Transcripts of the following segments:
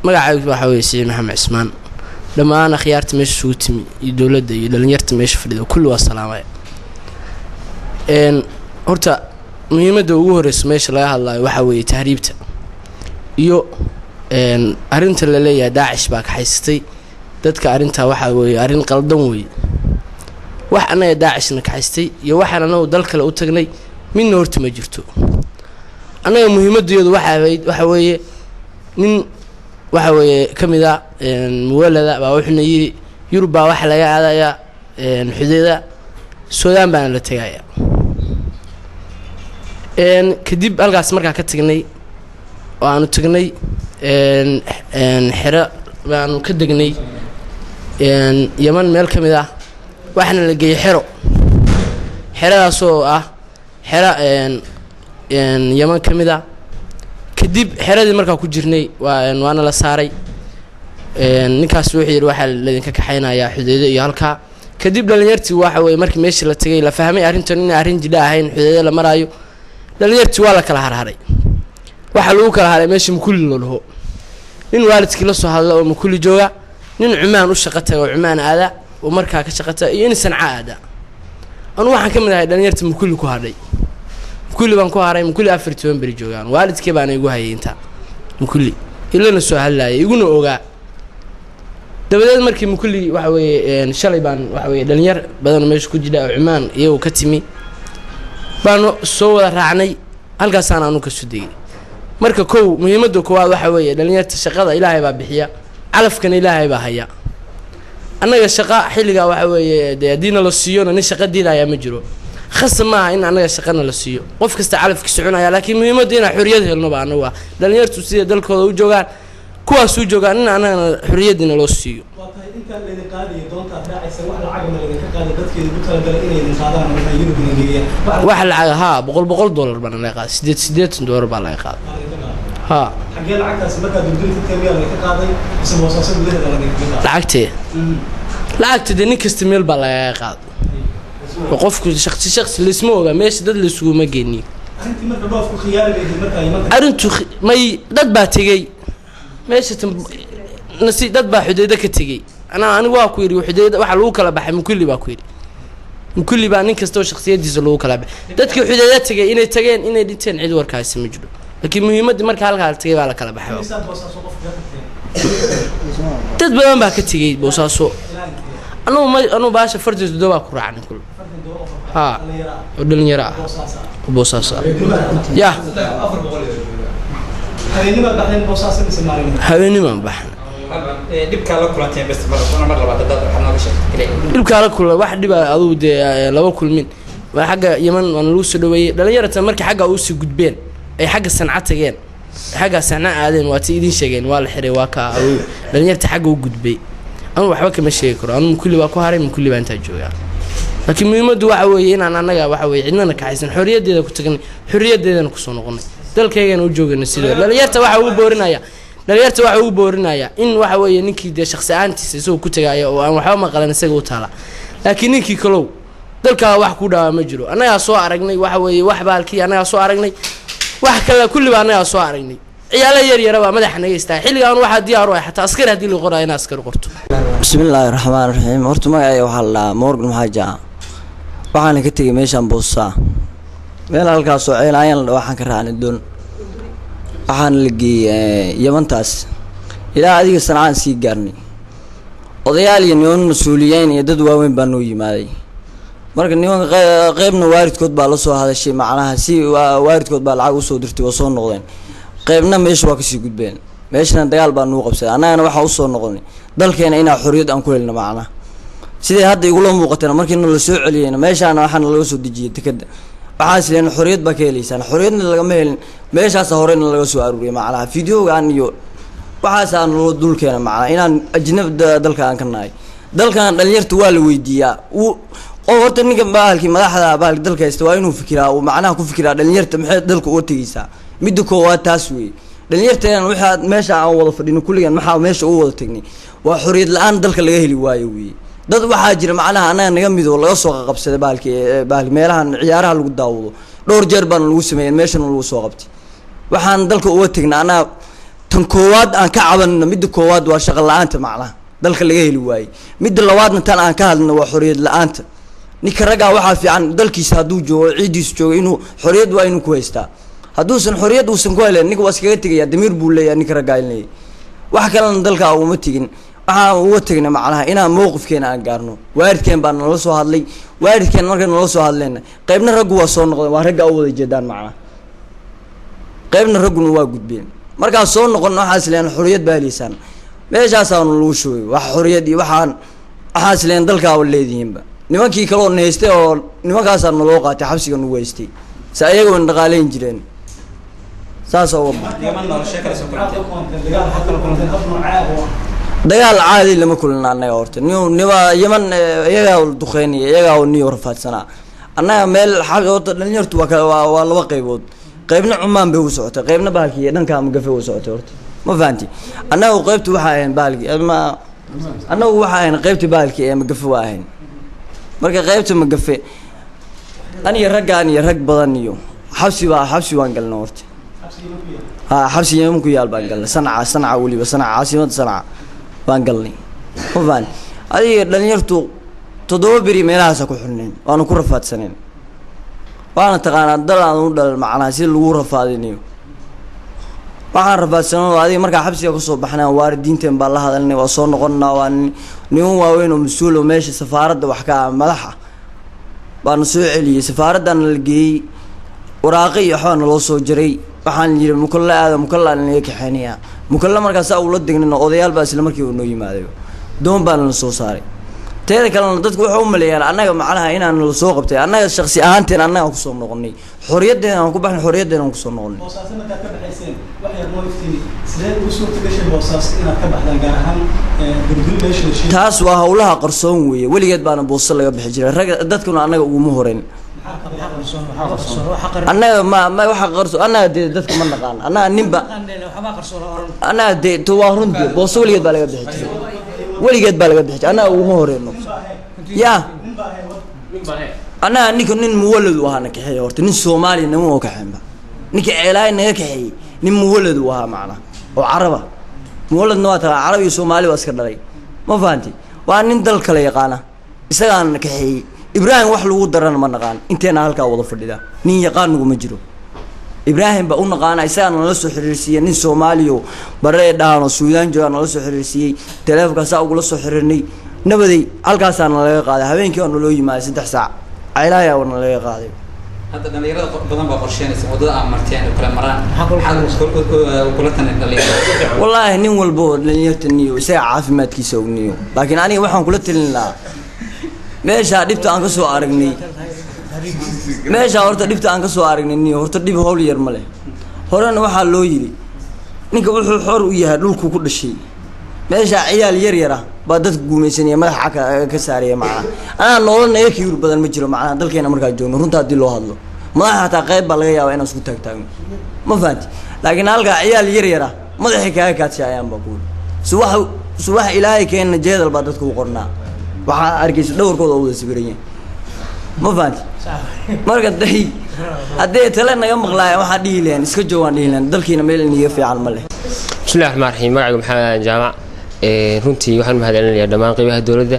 magacaygu waxa weeye Sidi Maxamed Cismaan dhamaan akhyaarta meesha soo timi iyo dawladda iyo dhalinyarta meesha fadhido kullu waa salaamay horta muhiimadda ugu horeysa meesha laga hadlayo waxa weeye tahriibta iyo arinta la leeyahay Daacish baa ka haystay dadka arinta waxa weeye arin qaldan weeye wax anaga Daacishna ka haystay iyo waxaan anagu dalka la u tagnay midna horta ma jirto anaga muhiimadeedu waxa weeye nin waxa weeye kamida muwalada baa wuxuu yiri Yurub baa wax laga aadaya xudeeda Suudaan baan la tagaya kadib halkaas markaa ka tagnay waanu tagnay xira baanu ka degnay Yaman meel kamid ah waxna la geeyay xiradaas oo ah xira Yaman kamid ah kadib xiradii markaa ku jirnay waana la saaray ninkaas wuxuu yiri waxa la idinka kaxaynaya xudeeda iyo halka kadib dhalinyartii waxa weeye markii meesha la tagay la fahmay arintan in arin jidha ahayn xudeeda la marayo dhalinyartii waa la kala harharay waxa lagu kala haray meesha mukulli loo dhaho in waalidkii la soo hadlo oo mukulli jooga nin Cumaan u shaqatay oo Cumaan aada oo markaa ka shaqatay iyo in Sanca aada anu waxaan kamid ahay dhalinyartii mukulli ku hadhay mukulli baan ku haray mukulli 14 bari joogaan waalidkii baan igu hayay inta mukulli ilaa soo hadlaayay iguna ogaa dabadeed markii mukulli waxa weeye shalay baan waxa weeye dhalinyar badan meesha ku jira oo Cumaan iyagu ka timi baan soo wada raacnay halkaas aanu ka sudayay marka koow muhiimadda koowaad waxa weeye dhalinyarta shaqada Ilaahay baa bixiya calafkan Ilaahay baa haya annaga shaqa xilliga waxa weeye diina la siiyo nin shaqa diidaya ma jiro khasama in annaga shaqana la siiyo qof kasta calafkiisa cunaya laakiin muhiimadda in xuriyad helno baa anaga dhalinyartu sida dalkooda u joogaan kuwaas u joogaan in anaga xuriyadina loo siiyo inta la idin qaadiyo doonta Daacisa wax lacag ma laga qaadi dadkeedu ku tala galay inay idin qaadaan ama Yurub geeyaan wax lacag ha $100 baan la qaad $8 baa la qaad ha xagee lacagtaas marka dulduulka Kenya la ka qaaday isma wasaasad gudaheeda lacagta nin kasta meel baa la qaad qofku shakhsi lismo oga meesha dad la isugu ma geeyni arintii marka doofku khiyaaligeed marka Yaman arintu may dad baa tagay meesha nasi dad baa xudeeda ka tagay anigu waa ku yiri xudeeda waxa lagu kala baxay mukulli baa ku yiri mukulli baa nin kasta oo shakhsiyadiisa lagu kala baxay dadkii xudeeda tagay inay tageen inay dhinteen cid warkaasi ma jiro laakiin muhiimadii marka halka tagay baa la kala baxay dad badan baa ka tagay boosaaso anu baasha fardiis dooba ku raacnay kullu ha dhalinyaro boosaaso ya haweenima baxan dibka la kulantay best mar labaad dad waxa nooga sheegtay dibka la kulay wax dib aduu de laba kulmin waa xagga Yaman waan lagu soo dhaweeyay dhalinyarada markii xagga u sii gudbeen ay xagga Sanca tageen xagga Sanca aadeen waa tii idin sheegeen waa la xiray waa ka dhalinyarta xagga u gudbay anu waxba kama sheegi karo anu kulli waa ku haray kulli baan inta joogaa laakiin muhiimaddu waxa weeye in aan anaga waxa weeye cidna ka haysan xuriyadeeda ku tagnay xuriyadeedana ku soo noqonay dalkaygan u joogana sidoo dhalinyarta waxa uu boorinaya in waxa weeye ninkii de shakhsi ahaantiisa isoo ku tagaya oo aan waxba maqalan isaga u taala laakiin ninkii kalow dalka wax ku dhawa ma jiro anaga soo aragnay waxa weeye wax baalkii anaga soo aragnay wax kale kulli baa anaga soo aragnay ciyaala yar baa madaxa naga istaa xilligan waxa diyaar u ah xataa askar hadii la qoraa in askar qorto bismillaahir rahmaanir rahiim horta magacay waxa la Morgan Haja waxaan ka tagay meeshan Boosa meel halkaas oo ceelayaan waxaan ka raacnay doon waxaan la geeyay Yamantaas ilaa adiga sanaan sii gaarnay odayaal iyo niman mas'uuliyiin iyo dad waaweyn baa noo yimaaday marka niman qaybna waalidkood baa la soo hadashay macnaha si waalidkood baa lacag u soo dirtay oo soo noqdeen qaybna meesha waa ka sii gudbeen meeshana dagaal baa noo qabsaday anagana waxa u soo noqonay dalkeena inaa xuriyad aan ku helno macnaha sidii hadda igu la muuqatay markii la soo celiyay meeshana waxaan laga soo dejiyay tikada waxaan isleen xuriyad ba ka helaysan xuriyadna laga ma helin meeshaas horeyna laga soo aruuriyay macnaha fiidiyogan iyo waxaas aan loo dulkeena macnaha inaan ajnabi dalka aan ka nahay dalkan dhalinyarta waa la weydiiyaa oo horta ninka baalkii madaxda baalkii dalka haysta waa inuu fikiraa oo macnaha ku fikiraa dhalinyarta maxay dalka u tagaysaa mid koowaad taas weey dhalinyarteen waxa meesha aan wada fadhino kulligan maxaa meesha u wada tagnay waa xuriyad la'aan dalka laga heli waayo weey dad waxaa jira macnaha anaga naga mid oo laga soo qabsaday baalkii meelahan ciyaaraha lagu daawado dhowr jeer baan lagu sameeyay meeshan lagu soo qabtay waxaan dalka uga tagnaa ana tan koowaad aan ka cabanno midda koowaad waa shaqo la-aanta macnaha dalka laga heli waayey midda labaadna tan aan ka hadlno waa xorriyad la-aanta ninka raggaa waxaa fiican dalkiisa hadduu joogo ciiddiisa joogo inuu xorriyad waa inuu ku haystaa hadduusan xorriyad uusan ku helen ninka waa iskaga tegayaa damiir buu leeyahay ninka raggaa in leeyahy wax kalena dalka uma tegin waxaan uga tegna macnaha inaan mowqifkeena aan gaarno waalidkeen baa nala soo hadlay waalidkeen markay nala soo hadleenna qaybna raggu waa soo noqdeen waa ragga u wada jeedaan macnaha qaybna ragguna waa gudbeen markaan soo noqon waxaas leen xorriyad baa helaysaan meeshaasaanu lagu shugay wax xorriyad iyo waxaas leen dalkaaba leedihiinba nimankii kaloo na haystay oo nimankaasaa naloo qaatay xabsiga nagu haystay se ayaga wan dhaqaaleyn jireen saas oo dagaal caadi lama kulina annaga horta nima yaman iyagaa duqeynaya iyagaa niyo rafaadsanaa annaga meel horta dhalinyartu waa laba qaybood qaybna cumaan bay u socotay qaybna bahalkii iyo dhankaa magafe u socotay horta ma fahanti annagu qaybtu waxaa ahayn bahalkii annagu waxaa ahayn qaybta bahalkii ee magafe waa ahayn marka qaybta magafe aniyo raggaan iyo rag badan iyo xabsi waan galnay horta xabsi yaman ku yaal baan galnay sanca weliba caasimada sanca baan galnay ma fahan adiga dhalinyartu 7 beri meelahaasa ku xulneen waana ku rafaadsaneen waana taqaanaa dal aan u dhal macnaha si lagu rafaadinayo waxaan rafaadsanoo adiga markaa xabsiga kasoo baxnaan waalidiinteen baa la hadalnay waa soo noqonnaa waa niman waaweyn oo mas-uul oo meesha safaaradda wax ka ah madaxa baana soo celiyey safaaraddana la geeyey waraaqi iyo waxbaa naloo soo jaray waxaan yidhi mukalla aada mukalla naga kaxeynayaa mukalla markaas aa ula degnino odayaal baa isla markiiba noo yimaaday doon baana la soo saaray teeda kalena dadku waxay u maleeyaan annaga macnaha inaan la soo qabtay annaga shakhsi ahaanteen annaga kusoo noqonnay xorriyaddeena aan ku baxnay xorriyaddeena aan kusoo noqonnay boosaas markaad ka baxayseen wax yar noo iftiimi sidee ugu suurta gashay boosaas inaad ka baxdaan gaar ahaan gurguri meesha la sheegay taas waa howlaha qarsoon weeye weligeed baana booso laga bixi jiray rag dadkuna annaga uguma horeyn annaga ma waxa qarsoon annaga dee dadka ma naqaan annaga ninba annaga dee to waa runtii booso weligeed baa laga bixi jiray weligeed baa laga bixi jiray annaga uguma horeyno yaa annaga nin muwalad u ahaa na kaxeeya horta nin soomaaliya nama oo kaxeenba ninka ceelaay naga kaxeeyey nin muwalad u ahaa macnaha oo caraba muwaladna waa tagaa carab iyo soomaali waa iska dhalay ma fahanti waa nin dal kale yaqaana isagaana na kaxeeyey ibraahim wax lagu darana ma naqaan inteena halkaa wada fadhida nin yaqaan naguma jiro ibraahim baa u naqaana isagaana nala soo xiriirsiiyey nin soomaaliyo baree dhahan oo suudaan joogaa nala soo xiriirsiiyey teleefonkaasaa ugula soo xiriirnay nabaday halkaasaa nalaga qaaday habeenkii oo naloo yimaaday 3 saac ceelaayaa waa nalaga qaaday hadda dhalinyarada badan baa qorsheynaysa waddada aan marteen oo kala maraan kula tanin dhalinyarada wallaahi nin walba oo dhalinyarta niyo isaga caafimaadkiisa ogniyo laakiin aniga waxaan kula talin lahaa meeshaa dhibta aan ka soo aragnay meeshaa horta dhibta aan ka soo aragnay niyo horta dhib howl yar ma leh horena waxaa loo yidhi ninka wuxuu xor u yahay dhulku ku dhashay meeshaa ciyaal yar ah baa dadka guumaysanaya madaxa ka saaraya macnaha anaa nolol naga kiyur badan ma jiro macnaha dalkeena markaa joogno runta haddii loo hadlo madaxa hataa qayb baa laga yaabaa inaan isku taagtaagno ma fahanti laakiin halkaa ciyaal yar ah madaxay kaaga kaadshayaan baa kuwi subax ilaahay keenna jeedal baa dadka u qornaa waxaa arkaysa dhowrkooda oo wada sawiranya ma fahanti marka day haddee tale naga maqlaaya waxaa dhihi lahayn iska joogaan dhihi lahayn dalkiina meel iniga fiican ma leh bismillahi raxmaan raxiim magacaygu maxamed jaamac runtii waxaan mahadcelinayaa dhammaan qaybaha dowladda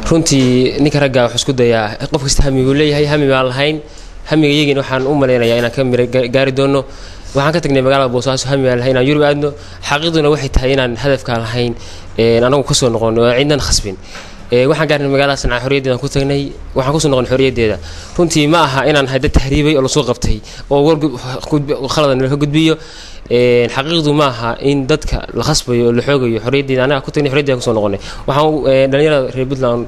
runtii ninka raggaa wax isku dayaa qof kasta hamiguu leeyahay hami baan lahayn hamiga iyagina waxaan u malaynayaa inaan ka mira gaari doono waxaan ka tagnay magaalada boosaaso hami baan lahayn inaan yurub aadno xaqiiqduna waxay tahay inaan hadafkaan lahayn anagu kasoo noqono oo cidnan khasbin waxaan gaarnay magaalada sanca xorriyaddeeda ku tagnay waxaan kusoo noqon xorriyaddeeda runtii ma aha inaan hay dad tahriibay oo lasoo qabtay oo war khaladan laga gudbiyo xaqiiqdu ma aha in dadka la khasbayo oo la xoogayo xorriyaddeeda anaga ku tagnay xorriyaddeeda kusoo noqonay waxaan dhalinyarada reer puntland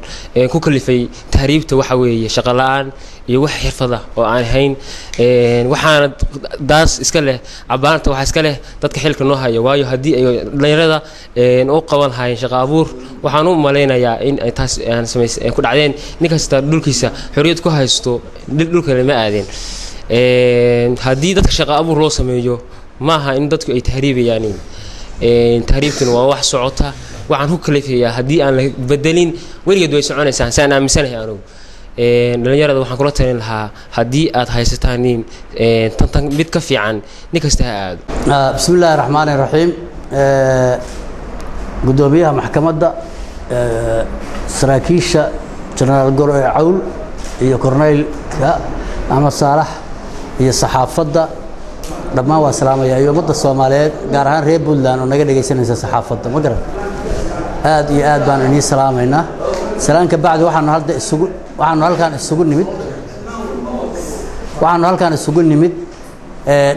ku kalifay tahriibta waxa weeye shaqo la-aan iyo wax xirfada oo aan ahayn waxaana daas iska leh cabaanta waxaa iska leh dadka xilka noo haya waayo haddii ay dhalinyarada u qaban lahaayeen shaqo abuur waxaan u malaynayaa in ay taas aan samays ku dhacdeen nin kasta dhulkiisa xorriyad ku haysto dhulkale ma aadeen haddii dadka shaqo abuur loo sameeyo maaha in dadku ay tahriibayaan tahriibtuna waa wax socota waxaan ku kalifayaa haddii aan la bedelin weligeed way soconaysaa saan aaminsanahay anugu dhalinyarada waxaan kula talin lahaa haddii aad haysataan nin tan mid ka fiican nin kasta ha aado. bismillaahi raxmaani raxiim. gudoomiyaha maxkamadda, saraakiisha jenaraal cawl iyo korneylka axmed saalax iyo saxaafadda dhammaan waa salaamaya iyo ummadda Soomaaliyeed gaar ahaan reer Puntland oo naga dhageysanaysa saxaafadda ma garan aad iyo aad baan inii salaamaynaa. salaanka bacdi waxaanu halkaan isugu nimid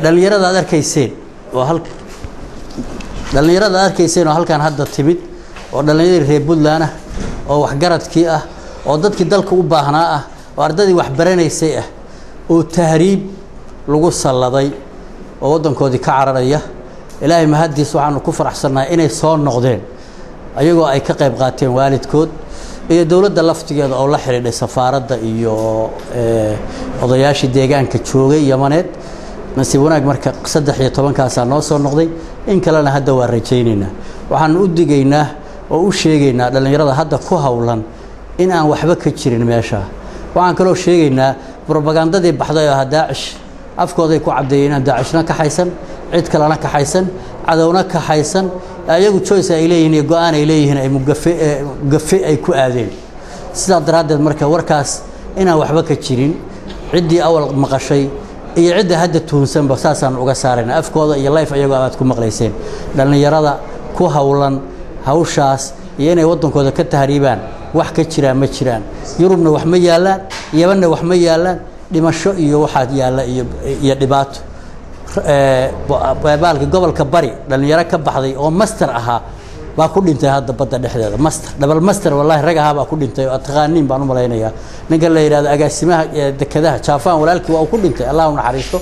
dhalinyarada aad arkayseen oo halkaan hadda timid oo dhalinyaradii reer Puntland ah oo waxgaradkii ah oo dadkii dalka u baahnaa ah oo ardadii wax baranaysay ah oo tahriib lagu salladay oo wadankoodii ka cararaya. ilaahay mahadiis waxaanu ku faraxsanahay inay soo noqdeen ayagoo ay ka qayb qaateen waalidkood iyo dawladda laftigeeda oo la xiriiray safaaradda iyo odayaashii deegaanka joogay Yamaneed. nasiib wanaag marka 13 kaas noo soo noqday in kalena hadda waa rajaynaynaa. waxaan u digaynaa oo u sheegaynaa dhalinyarada hadda ku hawlan in aan waxba ka jirin meesha. waxaan kaloo sheegaynaa propagandadii baxday oo Daacish afkooday ku cadeeyeen Daacishna ka haysan cid kalena ka haysan cadawna ka haysan ayagu choice ay leeyihiin go'aan ay leeyihiin ay mugafe ay ku aadeen. sidaa daraadeed marka warkaas inaan waxba ka jirin cidii awal maqashay iyo cidda hadda tuhunsan basaasaan uga saarayna afkooda iyo life ayagoo aad ku maqlayseen. dhalinyarada ku hawlan hawshaas iyo inay wadankooda ka tahriibaan wax ka jira ma jiraan. Yurubna wax ma yaalaan, Yamanna wax ma yaalaan, dhimasho iyo waxaad yaala iyo dhibaato. baalka gobolka bari dhalinyaro ka baxday oo master ahaa baa ku dhintay hadda badda dhexdeeda. double master wallahi rag ahaa baa ku dhintay oo taqaaniin baan u malaynayaa. ninka la yiraahdo agaasimaha dekadaha Jaafaan walaalkii waa ku dhintay Allah u naxariisto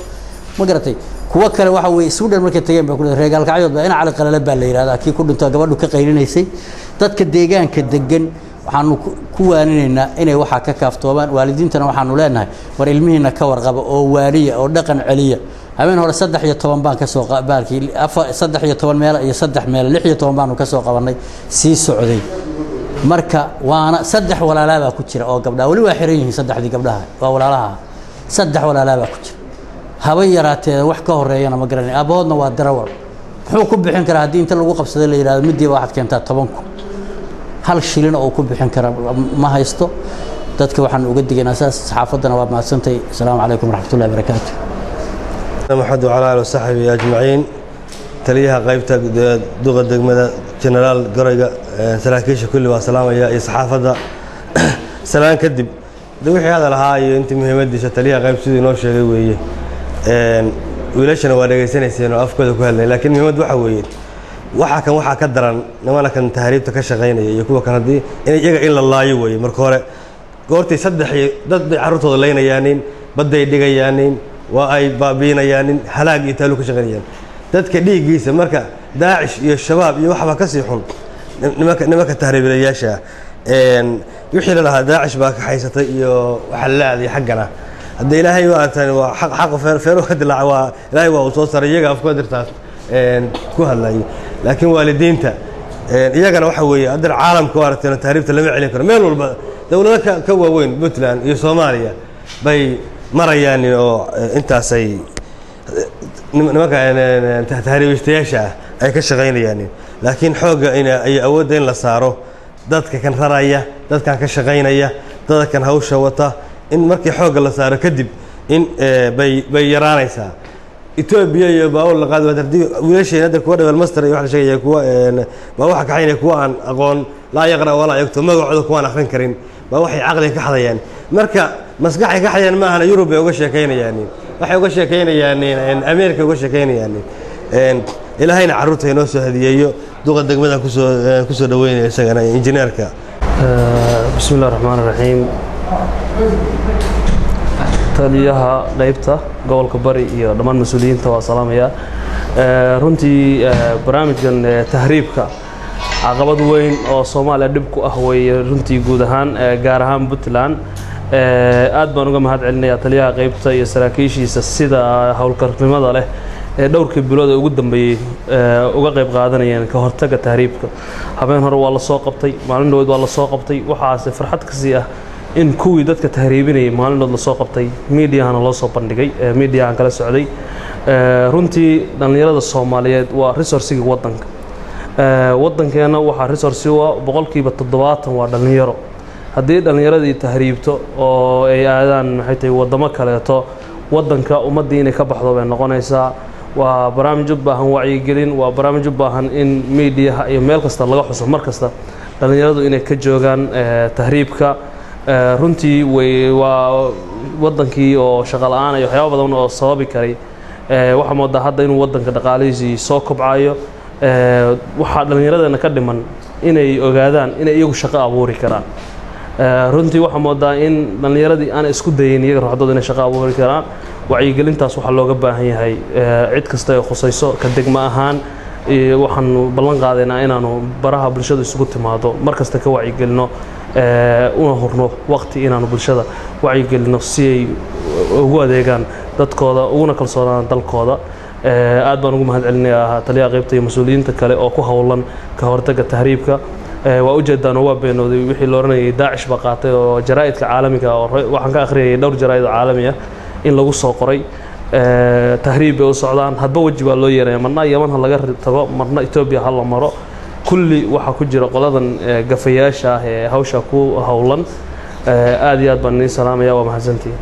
ma garatay. kuwa kale waxa weey Suudaan markay tageen baa ku reegal kacyood baa ina cali qalala baa la yiraahdaa kii ku dhintay gabadhu ka qaylinaysay. dadka deegaanka degan waxaanu ku waaninaynaa inay waxa ka kaaftoobaan. waalidiintana waxaanu leenahay war ilmihiina ka warqaba oo waaliya oo dhaqan celiya. habeen hore 13 baan ka soo qaabaalkii 13 meel iyo 3 meel 16 baanu ka soo qabanay sii socday. marka waana 3 walaalaha ku jira oo gabdhaha wali waa xiran yihiin 3 gabdhaha waa walaalaha 3 walaalaha ku jira. haba yaraatee wax ka horeeyana ma garanay aabahoodna waa darawal wuxuu ku bixin karaa haddii inta lagu qabsaday la yiraahdo midii waxaad keentaa 10 hal shilin oo ku bixin kara ma haysto. dadka waxaan uga digaynaa saxaafaddana waa mahadsantahay. assalaamu calaykum waraxmatullaahi wabarakaatuh. محمد وعلى آله وصحبه أجمعين. تليها قيبتك دوغة دقمة جنرال قريقة سلاكيش كل وسلام يا صحافة سلام كدب دوحي هذا الهاي أنت مهمدي تليها قيب سيدي نوشة قوية وليش أنا وارجع سنة سنة أفكار كلها لكن مهمد وحوي وحا كدران نما كان تهريب تكشغين يكون كان دي إلا الله يوي مركورة قرتي صدحي ضد عرضه لينا يانين بدي يدقي يانين وأي بابين يعني هلاك يتلو كشغليان dadka dhiigiisa marka Daacish iyo shabaab iyo waxba ka sii xun nimanka tahriibiyaasha wixii la Daacish baa ka haysatay iyo waxa laadii xaqana hadda Ilaahay waa tan waa xaq feero ka dilaa waa Ilaahay waa soo saray iyaga afkooda dirtaas ku hadlay laakiin waalidiinta iyagana waxa weeye adar caalamka waartay tahriibta lama celin karo meel walba dawladaha ka waaweyn Puntland iyo Soomaaliya bay marayaan oo intaasay nimanka tahriibiyaasha ay ka shaqeynayaan laakiin xooga ay awood in la saaro dadka kan raraya dadka ka shaqeynaya dadka kan hawsha wata in markii xooga la saaro kadib in bay yaraanaysaa. Ethiopia iyo baawul la qaado hadii wiilasheena dadka kuwa double master iyo wax la sheegay kuwa baa waxa ka xaynay kuwa aan aqoon la yaqra wala yagto magacooda kuwa aan akhrin karin baa waxay aqli ka xadayaan marka maskaxay ka xadayaan ma aha Yurub ay uga sheekeynayaan waxay uga sheekeynayaan in Ameerika uga sheekeynayaan ilaahayna caruurta inoo soo hadiyeeyo duqa degmada ku soo dhaweynaya isagana injineerka. bismillaahir rahmaanir rahiim. taliyaha qaybta gobolka bari iyo dhammaan mas'uuliyiinta waa salaamaya. runtii barnaamijkan tahriibka caqabad weyn oo Soomaaliya dib ku ah way runtii guud ahaan gaar ahaan Puntland aad baan uga mahad celinayaa taliyaha qaybta iyo saraakiishiisa sida hawlkarnimada leh ee dhowrkii bilood ugu dambeeyay uga qayb qaadanayeen ka hortagga tahriibka. habeen hore waa la soo qabtay maalin dhoweed waa la soo qabtay waxaas farxad ka sii ah in kuwii dadka tahriibinayay maalinood la soo qabtay miidiyahana loo soo bandhigay miidiyahan kala socday runtii dhallinyarada Soomaaliyeed waa resource-ga waddanka waddankeena waxaa resource u ah boqolkiiba 70 waa dhalinyaro haddii dhalinyaradii tahriibto oo ay aadaan maxay tahay wadamo kaleeto waddanka ummadii inay ka baxdo bay noqonaysaa waa barnaamij u baahan wacyigelin waa barnaamij u baahan in miidiyaha iyo meel kasta laga xuso mar kasta dhalinyaradu inay ka joogaan tahriibka runtii waa waddankii oo shaqo la'aan iyo waxyaabo badan oo sababi karay waxa moodaa hadda inuu waddanka dhaqaalihiisii soo kobcayo waxaa dhallinyaradana ka dhiman inay ogaadaan inay iyagu shaqo abuuri karaan runtii waxa moodaa in dhallinyaradii aan isku dayin iyaga ruuxdooda inay shaqo abuuri karaan wacyigelintaas waxaa looga baahan yahay cid kasta ay khusayso ka degmo ahaan waxaan ballan qaadaynaa inaanu baraha bulshada isugu timaado mar kasta ka wacyigelino una hurno waqti inaanu bulshada wacyigelino si ay ugu adeegaan dadkooda uguna kalsoonaan dalkooda aad baan ugu mahadcelinayaa taliyaha qaybta iyo mas'uuliyiinta kale oo ku hawlan ka hortagga tahriibka waa ujeedaan oo waa beenooday wixii la oranayay Daacish ba qaatay oo jaraa'idka caalamiga oo waxaan ka akhriyay dhowr jaraa'id caalami ah in lagu soo qoray tahriib ay u socdaan hadba waji baa loo yeeray marna Yemen laga tago marna Ethiopia hal la maro kulli waxa ku jira qoladan gafayaasha ah ee hawsha ku hawlan aad iyo aad baan idin salaamayaa waa mahadsantihiin